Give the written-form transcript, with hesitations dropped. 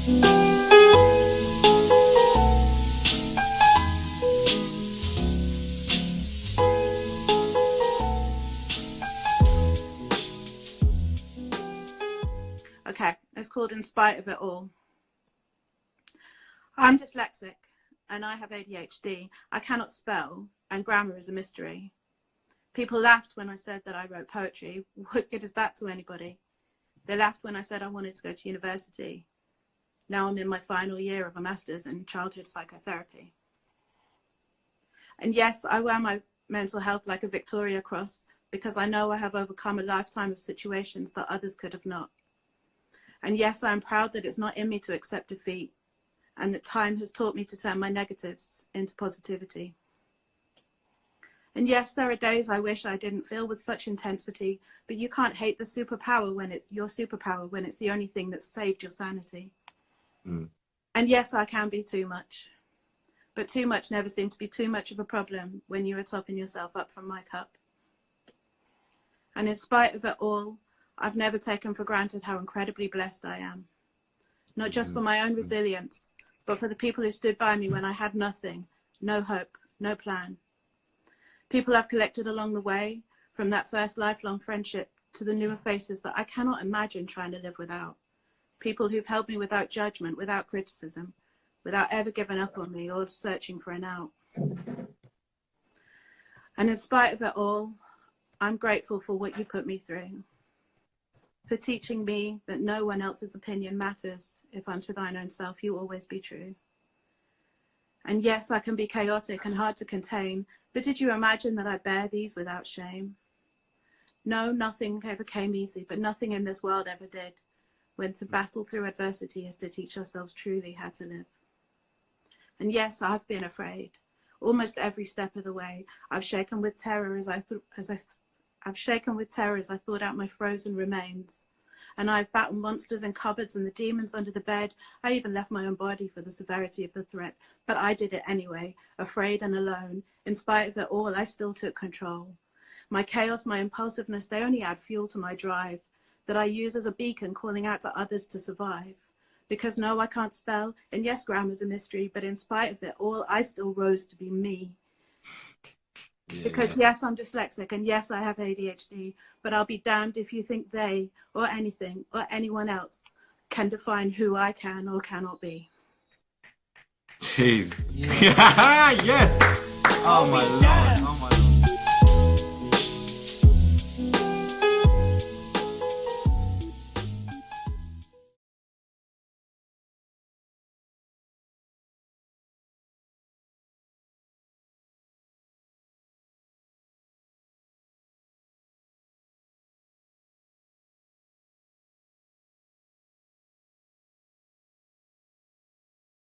Okay, it's called In Spite of It All. I'm dyslexic and I have ADHD. I cannot spell and grammar is a mystery. People laughed when I said that I wrote poetry. What good is that to anybody? They laughed when I said I wanted to go to university. Now I'm in my final year of a master's in childhood psychotherapy. And yes, I wear my mental health like a Victoria Cross because I know I have overcome a lifetime of situations that others could have not. And yes, I am proud that it's not in me to accept defeat and that time has taught me to turn my negatives into positivity. And yes, there are days I wish I didn't feel with such intensity, but you can't hate the superpower when it's your superpower, when it's the only thing that's saved your sanity. Mm. And yes, I can be too much, but too much never seemed to be too much of a problem when you were topping yourself up from my cup. And in spite of it all, I've never taken for granted how incredibly blessed I am. Not just for my own resilience, but for the people who stood by me when I had nothing, no hope, no plan. People I've collected along the way, from that first lifelong friendship to the newer faces that I cannot imagine trying to live without. People who've helped me without judgment, without criticism, without ever giving up on me or searching for an out. And in spite of it all, I'm grateful for what you put me through, for teaching me that no one else's opinion matters if unto thine own self you always be true. And yes, I can be chaotic and hard to contain, but did you imagine that I bear these without shame? No, nothing ever came easy, but nothing in this world ever did, when to battle through adversity is to teach ourselves truly how to live. And yes, I've been afraid. Almost every step of the way, I've shaken with terror as I thought out my frozen remains. And I've battled monsters in cupboards and the demons under the bed. I even left my own body for the severity of the threat. But I did it anyway, afraid and alone. In spite of it all, I still took control. My chaos, my impulsiveness, they only add fuel to my drive that I use as a beacon calling out to others to survive. Because no, I can't spell, and yes, grammar's a mystery, but in spite of it all, I still rose to be me. Because yes, I'm dyslexic, and yes, I have ADHD, but I'll be damned if you think they, or anything, or anyone else can define who I can or cannot be. Jeez. Yeah. Yes! Oh my Lord. Oh my